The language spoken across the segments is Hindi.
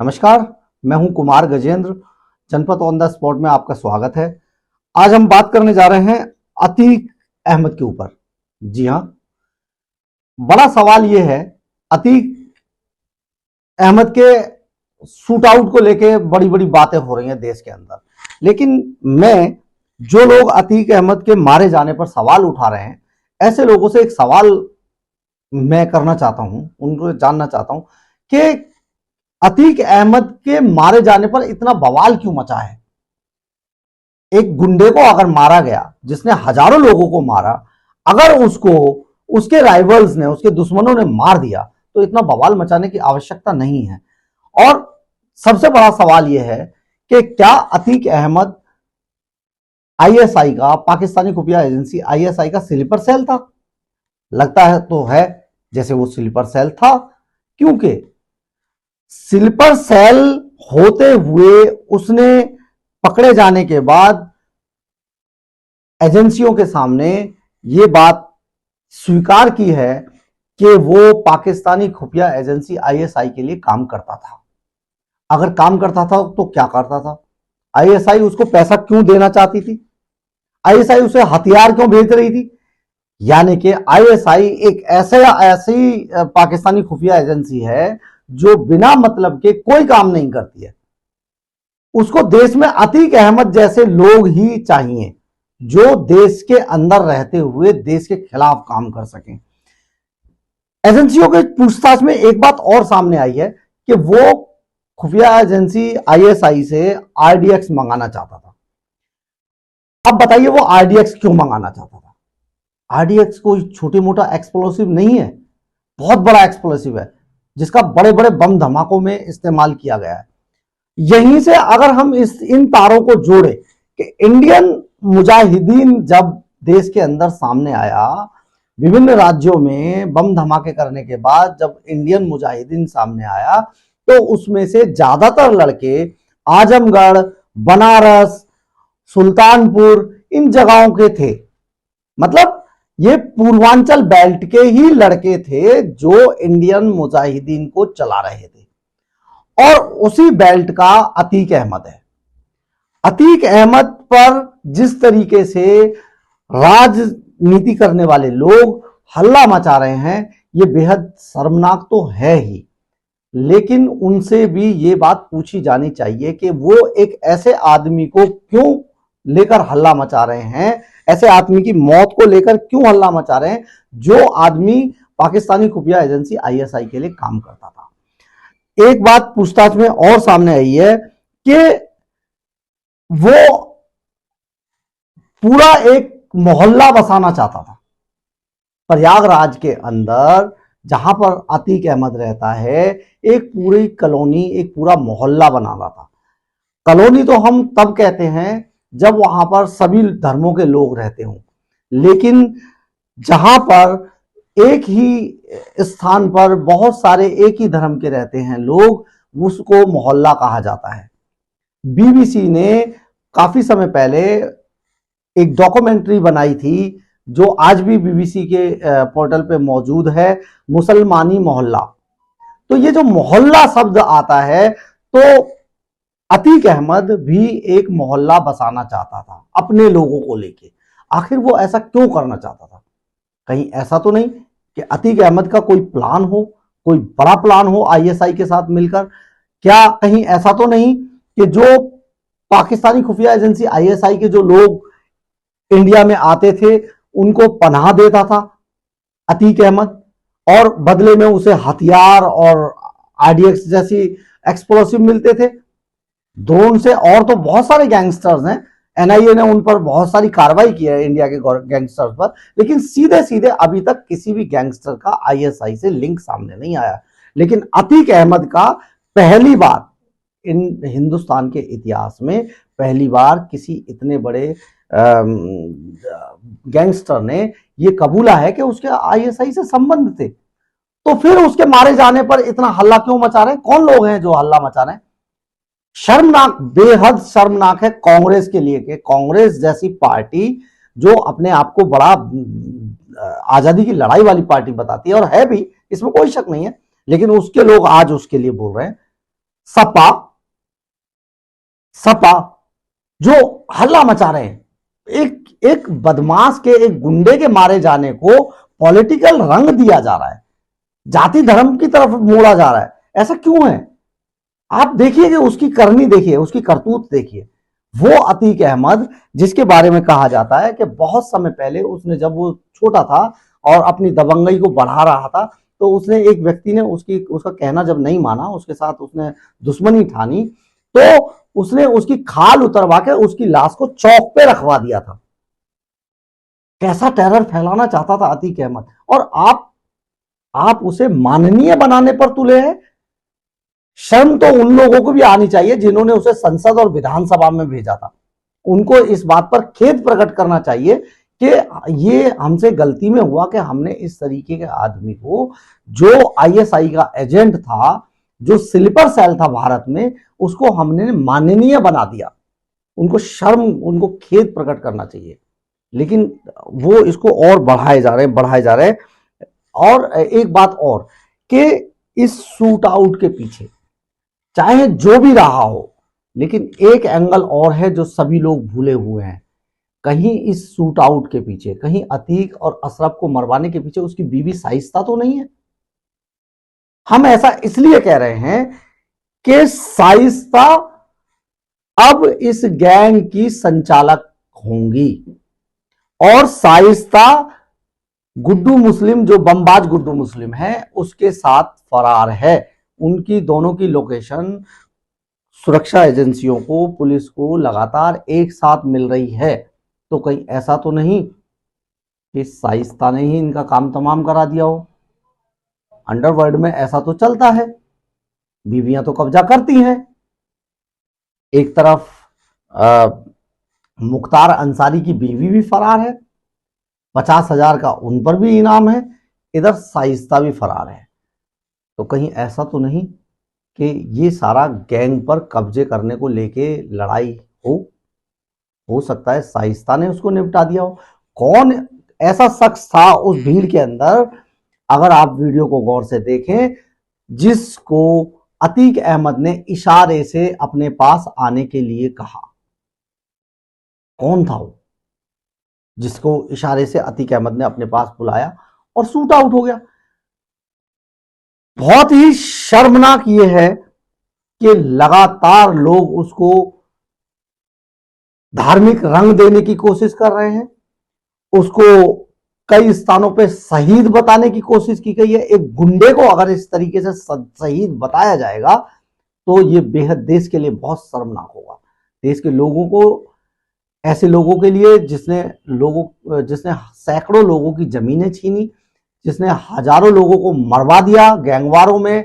नमस्कार, मैं हूं कुमार गजेंद्र। जनपद ऑन द स्पॉट में आपका स्वागत है। आज हम बात करने जा रहे हैं अतीक अहमद के ऊपर। जी हां, बड़ा सवाल यह है, अतीक अहमद के शूट आउट को लेके बड़ी बड़ी बातें हो रही हैं देश के अंदर, लेकिन जो लोग अतीक अहमद के मारे जाने पर सवाल उठा रहे हैं, ऐसे लोगों से एक सवाल मैं करना चाहता हूं, उनको जानना चाहता हूं कि अतीक अहमद के मारे जाने पर इतना बवाल क्यों मचा है। एक गुंडे को अगर मारा गया, जिसने हजारों लोगों को मारा, अगर उसको उसके राइवल्स ने, उसके दुश्मनों ने मार दिया तो इतना बवाल मचाने की आवश्यकता नहीं है। और सबसे बड़ा सवाल यह है कि क्या अतीक अहमद आईएसआई का, पाकिस्तानी खुफिया एजेंसी आईएसआई का स्लीपर सेल था? लगता है तो है जैसे वो स्लीपर सेल था, क्योंकि स्लीपर सेल होते हुए उसने पकड़े जाने के बाद एजेंसियों के सामने यह बात स्वीकार की है कि वो पाकिस्तानी खुफिया एजेंसी आईएसआई के लिए काम करता था। अगर काम करता था तो क्या करता था? आईएसआई उसको पैसा क्यों देना चाहती थी? आईएसआई उसे हथियार क्यों भेज रही थी? यानी कि आईएसआई एक ऐसी पाकिस्तानी खुफिया एजेंसी है जो बिना मतलब के कोई काम नहीं करती है। उसको देश में अतीक अहमद जैसे लोग ही चाहिए जो देश के अंदर रहते हुए देश के खिलाफ काम कर सकें। एजेंसियों के पूछताछ में एक बात और सामने आई है कि वो खुफिया एजेंसी आईएसआई से आरडीएक्स मंगाना चाहता था। अब बताइए वो आरडीएक्स क्यों मंगाना चाहता था? आरडीएक्स कोई छोटी मोटा एक्सप्लोसिव नहीं है, बहुत बड़ा एक्सप्लोसिव है जिसका बड़े बड़े बम धमाकों में इस्तेमाल किया गया है। यहीं से अगर हम इन तारों को जोड़े कि इंडियन मुजाहिदीन जब देश के अंदर सामने आया, विभिन्न राज्यों में बम धमाके करने के बाद जब इंडियन मुजाहिदीन सामने आया, तो उसमें से ज्यादातर लड़के आजमगढ़, बनारस, सुल्तानपुर, इन जगहों के थे। मतलब ये पूर्वांचल बेल्ट के ही लड़के थे जो इंडियन मुजाहिदीन को चला रहे थे, और उसी बेल्ट का अतीक अहमद है। अतीक अहमद पर जिस तरीके से राजनीति करने वाले लोग हल्ला मचा रहे हैं, ये बेहद शर्मनाक तो है ही, लेकिन उनसे भी ये बात पूछी जानी चाहिए कि वो एक ऐसे आदमी को क्यों लेकर हल्ला मचा रहे हैं, ऐसे आदमी की मौत को लेकर क्यों हल्ला मचा रहे हैं जो आदमी पाकिस्तानी खुफिया एजेंसी आईएसआई के लिए काम करता था। एक बात पूछताछ में और सामने आई है कि वो पूरा एक मोहल्ला बसाना चाहता था प्रयागराज के अंदर, जहां पर अतीक अहमद रहता है। एक पूरी कॉलोनी, एक पूरा मोहल्ला बना रहा था। कॉलोनी तो हम तब कहते हैं जब वहां पर सभी धर्मों के लोग रहते हों, लेकिन जहां पर एक ही स्थान पर बहुत सारे एक ही धर्म के रहते हैं लोग, उसको मोहल्ला कहा जाता है। बीबीसी ने काफी समय पहले एक डॉक्यूमेंट्री बनाई थी जो आज भी बीबीसी के पोर्टल पे मौजूद है, मुसलमानी मोहल्ला। तो ये जो मोहल्ला शब्द आता है, तो अतीक अहमद भी एक मोहल्ला बसाना चाहता था अपने लोगों को लेके। आखिर वो ऐसा क्यों करना चाहता था? कहीं ऐसा तो नहीं कि अतीक अहमद का कोई प्लान हो, कोई बड़ा प्लान हो आईएसआई के साथ मिलकर? क्या कहीं ऐसा तो नहीं कि जो पाकिस्तानी खुफिया एजेंसी आईएसआई के जो लोग इंडिया में आते थे उनको पनाह देता था अतीक अहमद, और बदले में उसे हथियार और आरडीएक्स जैसी एक्सप्लोसिव मिलते थे? ड्रोन से और तो बहुत सारे गैंगस्टर्स हैं, एनआईए ने उन पर बहुत सारी कार्रवाई की है इंडिया के गैंगस्टर्स पर, लेकिन सीधे सीधे अभी तक किसी भी गैंगस्टर का आईएसआई से लिंक सामने नहीं आया। लेकिन अतीक अहमद का पहली बार इन हिंदुस्तान के इतिहास में पहली बार किसी इतने बड़े गैंगस्टर ने यह कबूला है कि उसके आईएसआई से संबंध थे। तो फिर उसके मारे जाने पर इतना हल्ला क्यों मचा रहे हैं? कौन लोग हैं जो हल्ला मचा रहे हैं? शर्मनाक, बेहद शर्मनाक है कांग्रेस के लिए कि कांग्रेस जैसी पार्टी जो अपने आप को बड़ा आजादी की लड़ाई वाली पार्टी बताती है, और है भी, इसमें कोई शक नहीं है, लेकिन उसके लोग आज उसके लिए बोल रहे हैं। सपा सपा जो हल्ला मचा रहे हैं, एक बदमाश के, एक गुंडे के मारे जाने को पॉलिटिकल रंग दिया जा रहा है, जाति धर्म की तरफ मोड़ा जा रहा है। ऐसा क्यों है? आप देखिए कि उसकी करनी देखिए, उसकी करतूत देखिए। वो अतीक अहमद जिसके बारे में कहा जाता है कि बहुत समय पहले उसने, जब वो छोटा था और अपनी दबंगई को बढ़ा रहा था, तो उसने, एक व्यक्ति ने उसका कहना जब नहीं माना, उसके साथ उसने दुश्मनी ठानी, तो उसने उसकी खाल उतरवा के उसकी लाश को चौक पे रखवा दिया था। कैसा टेरर फैलाना चाहता था अतीक अहमद, और आप उसे माननीय बनाने पर तुले हैं। शर्म तो उन लोगों को भी आनी चाहिए जिन्होंने उसे संसद और विधानसभा में भेजा था। उनको इस बात पर खेद प्रकट करना चाहिए कि ये हमसे गलती में हुआ कि हमने इस तरीके के आदमी को, जो आईएसआई का एजेंट था, जो स्लीपर सेल था भारत में, उसको हमने माननीय बना दिया। उनको शर्म, उनको खेद प्रकट करना चाहिए। लेकिन वो इसको और बढ़ाए जा रहे हैं। और एक बात और, कि इस शूट आउट के पीछे चाहे जो भी रहा हो, लेकिन एक एंगल और है जो सभी लोग भूले हुए हैं। कहीं इस शूट आउट के पीछे, कहीं अतीक और अशरफ को मरवाने के पीछे उसकी बीवी शाइस्ता तो नहीं है? हम ऐसा इसलिए कह रहे हैं कि शाइस्ता अब इस गैंग की संचालक होंगी, और शाइस्ता गुड्डू मुस्लिम, जो बमबाज गुड्डू मुस्लिम है, उसके साथ फरार है। उनकी दोनों की लोकेशन सुरक्षा एजेंसियों को, पुलिस को लगातार एक साथ मिल रही है। तो कहीं ऐसा तो नहीं कि शाइस्ता ने ही इनका काम तमाम करा दिया हो? अंडरवर्ल्ड में ऐसा तो चलता है, बीवियां तो कब्जा करती हैं। एक तरफ मुख्तार अंसारी की बीवी भी फरार है, 50,000 का उन पर भी इनाम है, इधर शाइस्ता भी फरार है। तो कहीं ऐसा तो नहीं कि ये सारा गैंग पर कब्जे करने को लेके लड़ाई हो सकता है शाइस्ता ने उसको निपटा दिया हो। कौन ऐसा शख्स था उस भीड़ के अंदर, अगर आप वीडियो को गौर से देखें, जिसको अतीक अहमद ने इशारे से अपने पास आने के लिए कहा? कौन था वो जिसको इशारे से अतीक अहमद ने अपने पास बुलाया और शूट आउट हो गया? बहुत ही शर्मनाक ये है कि लगातार लोग उसको धार्मिक रंग देने की कोशिश कर रहे हैं, उसको कई स्थानों पे शहीद बताने की कोशिश की गई है। एक गुंडे को अगर इस तरीके से शहीद बताया जाएगा तो ये बेहद देश के लिए बहुत शर्मनाक होगा। देश के लोगों को, ऐसे लोगों के लिए जिसने सैकड़ों लोगों की जमीनें छीनी, जिसने हजारों लोगों को मरवा दिया गैंगवारों में,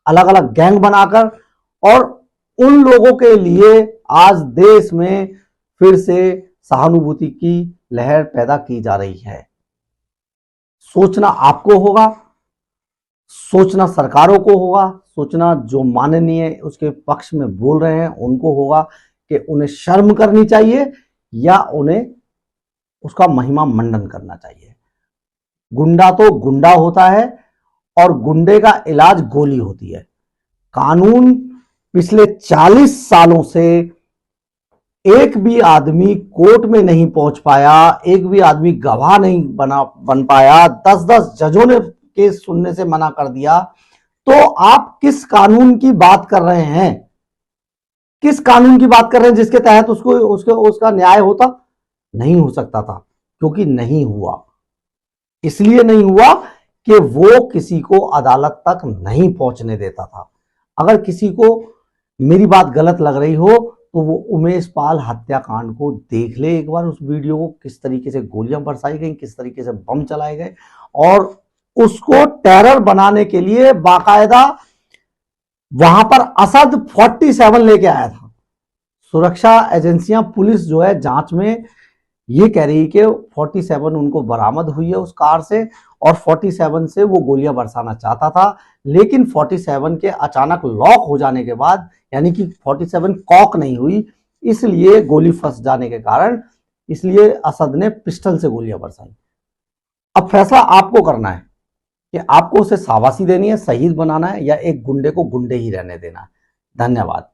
अलग अलग गैंग बनाकर, और उन लोगों के लिए आज देश में फिर से सहानुभूति की लहर पैदा की जा रही है। सोचना आपको होगा, सोचना सरकारों को होगा, सोचना जो माननीय उसके पक्ष में बोल रहे हैं उनको होगा कि उन्हें शर्म करनी चाहिए या उन्हें उसका महिमा मंडन करना चाहिए। गुंडा तो गुंडा होता है और गुंडे का इलाज गोली होती है। कानून पिछले 40 सालों से एक भी आदमी कोर्ट में नहीं पहुंच पाया, एक भी आदमी गवाह नहीं बन पाया, 10-10 जजों ने केस सुनने से मना कर दिया। तो आप किस कानून की बात कर रहे हैं? किस कानून की बात कर रहे हैं जिसके तहत उसका न्याय होता? नहीं हो सकता था, क्योंकि नहीं हुआ। इसलिए नहीं हुआ कि वो किसी को अदालत तक नहीं पहुंचने देता था। अगर किसी को मेरी बात गलत लग रही हो तो वो उमेश पाल हत्याकांड को देख ले एक बार, उस वीडियो को, किस तरीके से गोलियां बरसाई गई, किस तरीके से बम चलाए गए, और उसको टेरर बनाने के लिए बाकायदा वहां पर असद 47 लेके आया था। सुरक्षा एजेंसियां, पुलिस जो है जांच में ये कह रही है कि 47 उनको बरामद हुई है उस कार से, और 47 से वो गोलियां बरसाना चाहता था। लेकिन 47 के अचानक लॉक हो जाने के बाद, यानी कि 47 कॉक नहीं हुई, इसलिए गोली फंस जाने के कारण, इसलिए असद ने पिस्टल से गोलियां बरसाई। अब फैसला आपको करना है कि आपको उसे शाबाशी देनी है, शहीद बनाना है, या एक गुंडे को गुंडे ही रहने देना है। धन्यवाद।